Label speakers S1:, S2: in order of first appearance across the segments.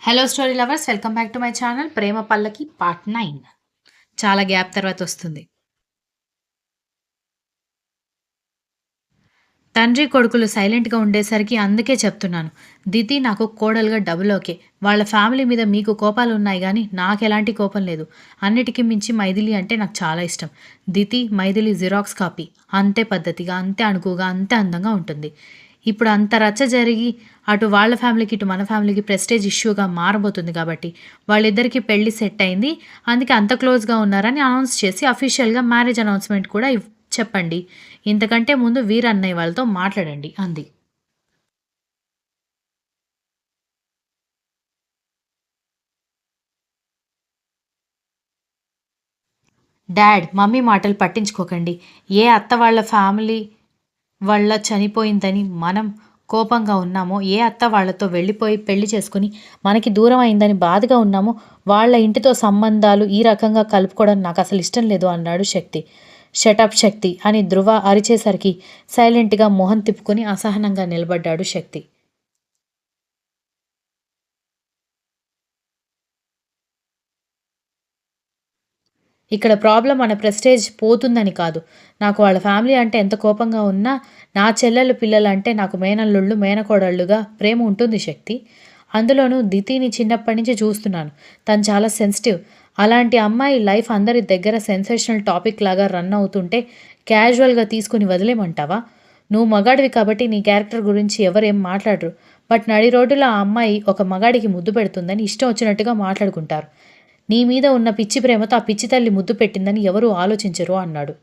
S1: Hello story lovers, welcome back to my channel Prema Pallaki part 9. చాలా gap తర్వాత వస్తుంది. తండ్రి కొడుకులు సైలెంట్గా ఉండేసరికి అందుకే చెప్తున్నాను. దితి నాకు కోడలుగా డబుల్ ఓకే. వాళ్ళ ఫ్యామిలీ మీద మీకు కోపాలు ఉన్నాయి కానీ నాకు ఎలాంటి కోపం లేదు. అన్నిటికీ మించి మైథిలి అంటే నాకు చాలా ఇష్టం. దితి మైథిలి జిరాక్స్ కాపీ. అంతే పద్ధతిగా, అంతే అణుకుగా, అంతే అందంగా ఉంటుంది. ఇప్పుడు అంత రచ్చ జరిగి అటు వాళ్ళ ఫ్యామిలీకి ఇటు మన ఫ్యామిలీకి ప్రెస్టేజ్ ఇష్యూగా మారబోతుంది కాబట్టి వాళ్ళిద్దరికీ పెళ్లి సెట్ అయింది. అందుకే అంత క్లోజ్గా ఉన్నారని అనౌన్స్ చేసి అఫీషియల్గా మ్యారేజ్ అనౌన్స్మెంట్ కూడా చెప్పండి. ఇంతకంటే ముందు వీరన్నయ్య వాళ్ళతో మాట్లాడండి అంది. డాడ్, మమ్మీ మాటలు పట్టించుకోకండి. ఏ అత్త వాళ్ళ ఫ్యామిలీ వాళ్ళ చనిపోయిందని మనం కోపంగా ఉన్నామో, ఏ అత్త వాళ్ళతో వెళ్ళిపోయి పెళ్లి చేసుకుని మనకి దూరం అయిందని బాధగా ఉన్నామో వాళ్ళ ఇంటితో సంబంధాలు ఈ రకంగా కలుపుకోవడం నాకు అసలు ఇష్టం లేదు అన్నాడు శక్తి. షటప్ శక్తి అని ధృవ అరిచేసరికి సైలెంట్గా మొహం తిప్పుకొని అసహనంగా నిలబడ్డాడు శక్తి. ఇక్కడ ప్రాబ్లం మన ప్రెస్టేజ్ పోతుందని కాదు. నాకు వాళ్ళ ఫ్యామిలీ అంటే ఎంత కోపంగా ఉన్నా నా చెల్లెలు పిల్లలంటే నాకు మేనల్లుళ్ళు మేనకోడళ్ళుగా ప్రేమ ఉంటుంది శక్తి. అందులోనూ దితిని చిన్నప్పటి నుంచి చూస్తున్నాను. తను చాలా సెన్సిటివ్. అలాంటి అమ్మాయి లైఫ్ అందరి దగ్గర సెన్సేషనల్ టాపిక్ లాగా రన్ అవుతుంటే క్యాజువల్గా తీసుకుని వదిలేమంటావా? నువ్వు మగాడివి కాబట్టి నీ క్యారెక్టర్ గురించి ఎవరేం మాట్లాడరు. బట్ నడి రోడ్డులో ఆ అమ్మాయి ఒక మగాడికి ముద్దు పెడుతుందని ఇష్టం వచ్చినట్టుగా మాట్లాడుకుంటారు. నీ మీద ఉన్న పిచ్చి ప్రేమతో ఆ పిచ్చి తల్లి ముద్దు పెట్టిందని ఎవరూ ఆలోచించరు అన్నాడు.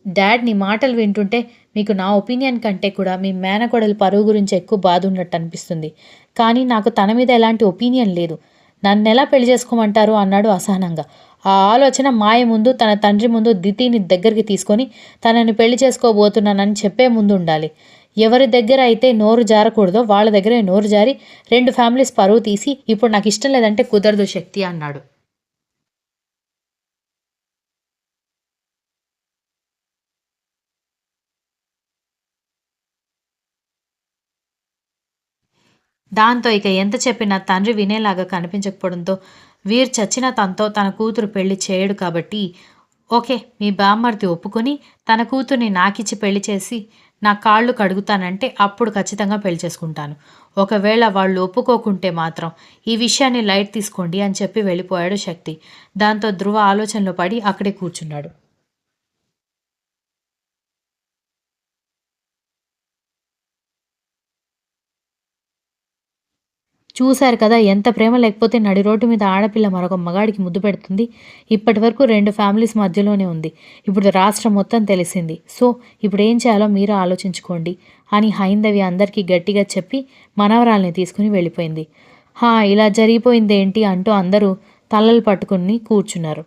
S1: డాడ్, నీ మాటలు వింటుంటే మీకు నా ఒపీనియన్ కంటే కూడా మీ మేనకోడలి పరువు గురించి ఎక్కువ బాధ ఉన్నట్టు అనిపిస్తుంది. కానీ నాకు తన మీద ఎలాంటి ఒపీనియన్ లేదు. నన్నెలా పెళ్లి చేసుకోమంటారు అన్నాడు అసహనంగా. ఆ ఆలోచన మాయ ముందు, తన తండ్రి ముందు దితిని దగ్గరికి తీసుకొని తనని పెళ్లి చేసుకోబోతున్నానని చెప్పే ముందు ఉండాలి. ఎవరి దగ్గర అయితే నోరు జారకూడదో వాళ్ళ దగ్గరే నోరు జారి 2 ఫ్యామిలీస్ పరువు తీసి ఇప్పుడు నాకు ఇష్టం లేదంటే కుదరదు శక్తి అన్నాడు. దాంతో ఇక ఎంత చెప్పినా తండ్రి వినేలాగా కనిపించకపోవడంతో వీర్ చచ్చిన తనతో తన కూతురు పెళ్లి చేయడు కాబట్టి ఓకే, మీ బామ్మర్ది ఒప్పుకొని తన కూతుర్ని నాకిచ్చి పెళ్లి చేసి నా కాళ్ళు కడుగుతానంటే అప్పుడు ఖచ్చితంగా పెళ్లి చేసుకుంటాను. ఒకవేళ వాళ్ళు ఒప్పుకోకుంటే మాత్రం ఈ విషయాన్ని లైట్ తీసుకోండి అని చెప్పి వెళ్ళిపోయాడు శక్తి. దాంతో ధృవ ఆలోచనలో పడి అక్కడే కూర్చున్నాడు. చూశారు కదా, ఎంత ప్రేమ లేకపోతే నడి రోడ్డు మీద ఆడపిల్ల మరొక మగాడికి ముద్దు పెడుతుంది. ఇప్పటి వరకు 2 ఫ్యామిలీస్ మధ్యలోనే ఉంది. ఇప్పుడు రాష్ట్రం మొత్తం తెలిసింది. సో ఇప్పుడు ఏం చేయాలో మీరు ఆలోచించుకోండి అని హైందవి అందరికీ గట్టిగా చెప్పి మనవరాల్ని తీసుకుని వెళ్ళిపోయింది. ఇలా జరిగిపోయిందేంటి అంటూ అందరూ తలలు పట్టుకుని కూర్చున్నారు.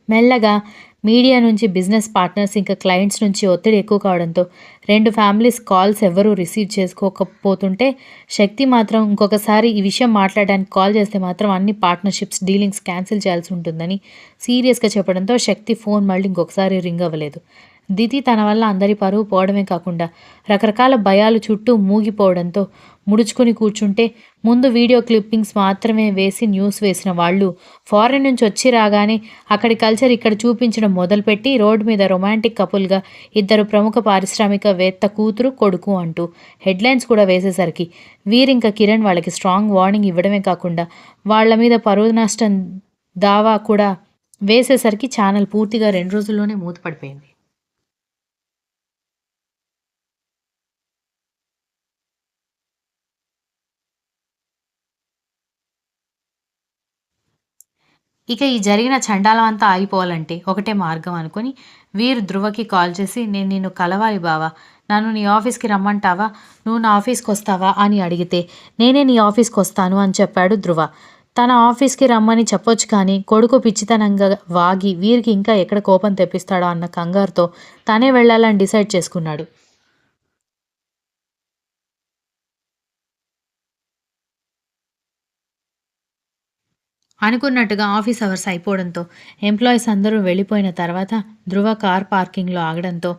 S1: మెల్లగా మీడియా నుంచి, బిజినెస్ పార్ట్నర్స్ ఇంకా క్లయింట్స్ నుంచి ఒత్తిడి ఎక్కువ కావడంతో 2 ఫ్యామిలీస్ కాల్స్ ఎవరూ రిసీవ్ చేసుకోకపోతుంటే శక్తి మాత్రం ఇంకొకసారి ఈ విషయం మాట్లాడడానికి కాల్ చేస్తే మాత్రం అన్ని పార్ట్నర్షిప్స్ డీలింగ్స్ క్యాన్సిల్ చేయాల్సి ఉంటుందని సీరియస్గా చెప్పడంతో శక్తి ఫోన్ మళ్ళీ ఇంకొకసారి రింగ్ అవ్వలేదు. దితి తన వల్ల అందరి పరువు పోవడమే కాకుండా రకరకాల భయాలు చుట్టూ మూగిపోవడంతో ముడుచుకుని కూర్చుంటే ముందు వీడియో క్లిప్పింగ్స్ మాత్రమే వేసి న్యూస్ వేసిన వాళ్ళు ఫారెన్ నుంచి వచ్చి రాగానే అక్కడి కల్చర్ ఇక్కడ చూపించడం మొదలుపెట్టి రోడ్డు మీద రొమాంటిక్ కపుల్గా 2 ప్రముఖ పారిశ్రామికవేత్త కూతురు కొడుకు అంటూ హెడ్లైన్స్ కూడా వేసేసరికి వీరింక కిరణ్ వాళ్ళకి స్ట్రాంగ్ వార్నింగ్ ఇవ్వడమే కాకుండా వాళ్ళ మీద పరువు నష్టం దావా కూడా వేసేసరికి ఛానల్ పూర్తిగా 2 రోజుల్లోనే మూతపడిపోయింది. ఇక ఈ జరిగిన చండాలం అంతా ఆగిపోవాలంటే ఒకటే మార్గం అనుకుని వీరు ధృవకి కాల్ చేసి, నేను నిన్ను కలవాలి బావా, నన్ను నీ ఆఫీస్కి రమ్మంటావా, నువ్వు నా ఆఫీస్కి వస్తావా అని అడిగితే నేనే నీ ఆఫీస్కి వస్తాను అని చెప్పాడు ధృవ. తన ఆఫీస్కి రమ్మని చెప్పొచ్చు కానీ కొడుకు పిచ్చితనంగా వాగి వీరికి ఇంకా ఎక్కడ కోపం తెప్పిస్తాడో అన్న కంగారుతో తనే వెళ్ళాలని డిసైడ్ చేసుకున్నాడు. అనుకున్నట్టుగా ఆఫీస్ అవర్స్ అయిపోవడంతో ఎంప్లాయీస్ అందరూ వెళ్ళిపోయిన తర్వాత ధృవ కార్ పార్కింగ్లో ఆగడంతో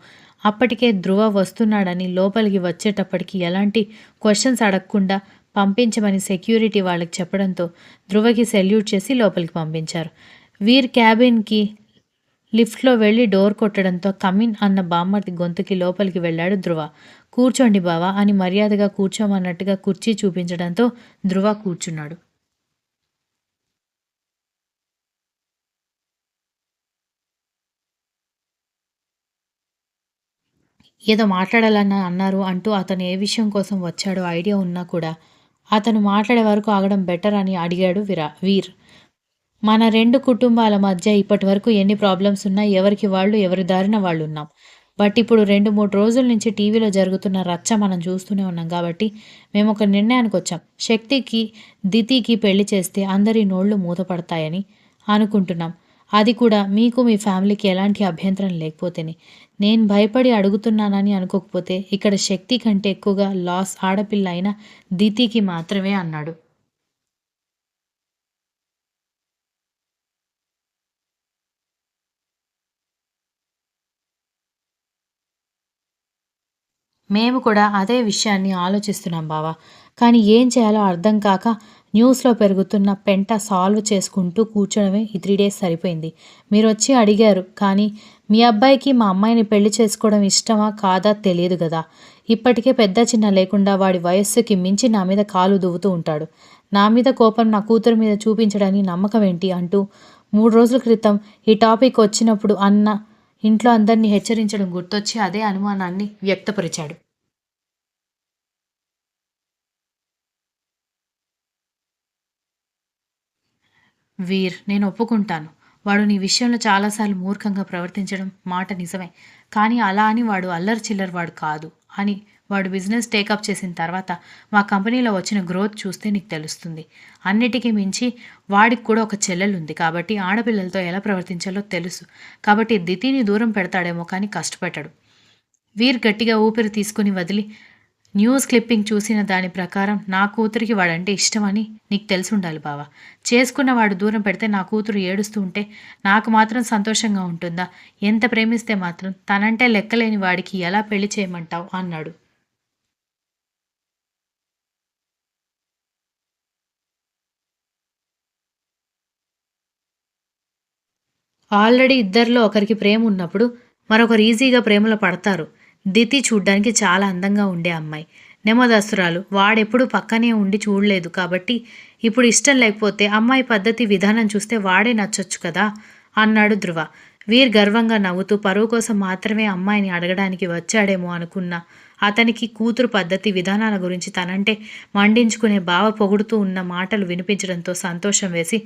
S1: అప్పటికే ధృవ వస్తున్నాడని లోపలికి వచ్చేటప్పటికి ఎలాంటి క్వశ్చన్స్ అడగకుండా పంపించమని సెక్యూరిటీ వాళ్ళకి చెప్పడంతో ధృవకి సెల్యూట్ చేసి లోపలికి పంపించారు. వీర్ క్యాబిన్కి లిఫ్ట్లో వెళ్ళి డోర్ కొట్టడంతో కమిన్ అన్న బామ్మర్ది గొంతుకి లోపలికి వెళ్ళాడు ధృవ. కూర్చోండి బావా అని మర్యాదగా కూర్చోమన్నట్టుగా కుర్చీ చూపించడంతో ధృవ కూర్చున్నాడు. ఏదో మాట్లాడాలని అన్నారు అంటూ అతను ఏ విషయం కోసం వచ్చాడో ఐడియా ఉన్నా కూడా అతను మాట్లాడే వరకు ఆగడం బెటర్ అని అడిగాడు వీర్. మన 2 కుటుంబాల మధ్య ఇప్పటివరకు ఎన్ని ప్రాబ్లమ్స్ ఉన్నా ఎవరికి వాళ్ళు ఎవరి దారిన వాళ్ళు ఉన్నాం. బట్ ఇప్పుడు 2-3 రోజుల నుంచి టీవీలో జరుగుతున్న రచ్చ మనం చూస్తూనే ఉన్నాం కాబట్టి మేము ఒక నిర్ణయానికి వచ్చాం. శక్తికి, దితికి పెళ్లి చేస్తే అందరి నోళ్లు మూతపడతాయని అనుకుంటున్నాం. అది కూడా మీకు మీ ఫ్యామిలీకి ఎలాంటి అభ్యంతరం లేకపోతేనే. నేను భయపడి అడుగుతున్నానని అనుకోకపోతే ఇక్కడ శక్తి కంటే ఎక్కువగా లాస్ ఆడపిల్ల అయిన దితికి మాత్రమే అన్నాడు. మేము కూడా అదే విషయాన్ని ఆలోచిస్తున్నాం బావా. కానీ ఏం చేయాలో అర్థం కాక న్యూస్లో పెరుగుతున్న పెంట సాల్వ్ చేసుకుంటూ కూర్చోడమే ఈ 3 డేస్ సరిపోయింది. మీరొచ్చి అడిగారు కానీ మీ అబ్బాయికి మా అమ్మాయిని పెళ్లి చేసుకోవడం ఇష్టమా కాదా తెలియదు కదా. ఇప్పటికే పెద్ద చిన్న లేకుండా వాడి వయస్సుకి మించి నా మీద కాలు దువ్వుతూ ఉంటాడు. నా మీద కోపం నా కూతురు మీద చూపించడానికి నమ్మకం ఏంటి అంటూ 3 రోజుల క్రితం ఈ టాపిక్ వచ్చినప్పుడు ఇంట్లో అందరినీ హెచ్చరించడం గుర్తొచ్చి అదే అనుమానాన్ని వ్యక్తపరిచాడు. వీర్, నేను ఒప్పుకుంటాను. వాడు నీ విషయంలో చాలాసార్లు మూర్ఖంగా ప్రవర్తించడం మాట నిజమే. కానీ అలా అని వాడు అల్లరి చిల్లర వాడు కాదు అని వాడు బిజినెస్ టేకప్ చేసిన తర్వాత మా కంపెనీలో వచ్చిన గ్రోత్ చూస్తే నీకు తెలుస్తుంది. అన్నిటికీ మించి వాడికి కూడా ఒక చెల్లెలుంది కాబట్టి ఆడపిల్లలతో ఎలా ప్రవర్తించాలో తెలుసు. కాబట్టి దితిని దూరం పెడతాడేమో కానీ కష్టపెట్టాడు. వీర్ గట్టిగా ఊపిరి తీసుకుని వదిలి, న్యూస్ క్లిప్పింగ్ చూసిన దాని ప్రకారం నా కూతురికి వాడంటే ఇష్టమని నీకు తెలిసి ఉండాలి బావా. చేసుకున్న వాడు దూరం పెడితే నా కూతురు ఏడుస్తూ ఉంటే నాకు మాత్రం సంతోషంగా ఉంటుందా? ఎంత ప్రేమిస్తే మాత్రం తనంటే లెక్కలేని వాడికి ఎలా పెళ్లి చేయమంటావు అన్నాడు. ఆల్రెడీ ఇద్దరిలో ఒకరికి ప్రేమ ఉన్నప్పుడు మరొకరు ఈజీగా ప్రేమలో పడతారు. దితి చూడ్డానికి చాలా అందంగా ఉండే అమ్మాయి. నెమ్మదస్తురాలు. వాడెప్పుడు పక్కనే ఉండి చూడలేదు కాబట్టి ఇప్పుడు ఇష్టం లేకపోతే అమ్మాయి పద్ధతి విధానం చూస్తే వాడే నచ్చొచ్చు కదా అన్నాడు ధృవ. వీర్ గర్వంగా నవ్వుతూ పరువు కోసం మాత్రమే అమ్మాయిని అడగడానికి వచ్చాడేమో అనుకున్న అతనికి కూతురు పద్ధతి విధానాల గురించి తనంటే మండించుకునే బావ పొగుడుతూ ఉన్న మాటలు వినిపించడంతో సంతోషం వేసి,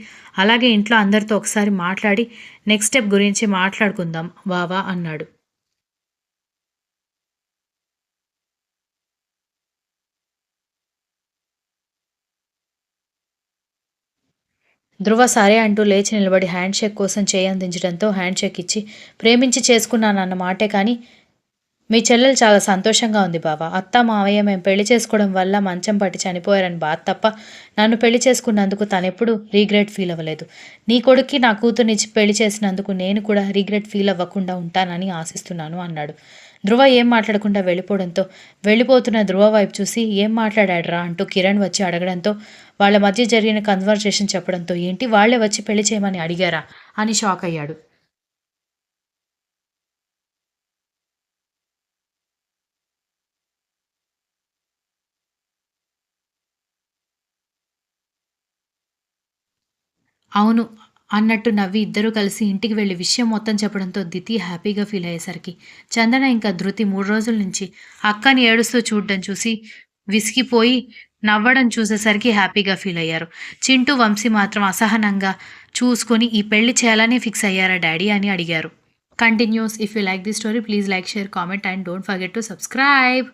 S1: అలాగే ఇంట్లో అందరితో ఒకసారి మాట్లాడి నెక్స్ట్ స్టెప్ గురించి మాట్లాడుకుందాం బావా అన్నాడు. ధృవ సరే అంటూ లేచి నిలబడి హ్యాండ్ షేక్ కోసం చేయి అందించడంతో హ్యాండ్ షేక్ ఇచ్చి, ప్రేమించి చేసుకున్నానన్న మాటే కానీ మీ చెల్లెలు చాలా సంతోషంగా ఉంది బావ. అత్త మావయ్య మేము పెళ్లి చేసుకోవడం వల్ల మంచం పట్టి చనిపోయారని బాధ తప్ప నన్ను పెళ్లి చేసుకున్నందుకు తనెప్పుడు రీగ్రెట్ ఫీల్ అవ్వలేదు. నీ కొడుక్కి నా కూతుర్నిచ్చి పెళ్లి చేసినందుకు నేను కూడా రీగ్రెట్ ఫీల్ అవ్వకుండా ఉంటానని ఆశిస్తున్నాను అన్నాడు. ధృవ ఏం మాట్లాడకుండా వెళ్ళిపోవడంతో వెళ్ళిపోతున్న ధృవ వైపు చూసి ఏం మాట్లాడాడ్రా అంటూ కిరణ్ వచ్చి అడగడంతో వాళ్ళ మధ్య జరిగిన కన్వర్జేషన్ చెప్పడంతో ఏంటి వాళ్లే వచ్చి పెళ్లి చేయమని అడిగారా అని షాక్ అయ్యాడు. అవును అన్నట్టు నవ్వి ఇద్దరూ కలిసి ఇంటికి వెళ్లి విషయం మొత్తం చెప్పడంతో దితి హ్యాపీగా ఫీల్ అయ్యేసరికి చందన ఇంకా ధృతి 3 రోజుల నుంచి అక్కని ఏడుస్తూ చూడడం చూసి విసిగిపోయి నవ్వడం చూసేసరికి హ్యాపీగా ఫీల్ అయ్యారు. చింటూ, వంశీ మాత్రం అసహనంగా చూసుకొని ఈ పెళ్లి చేయాలని ఫిక్స్ అయ్యారా డాడీ అని అడిగారు. Continuous. If you like this story please like, share, comment and don't forget to subscribe.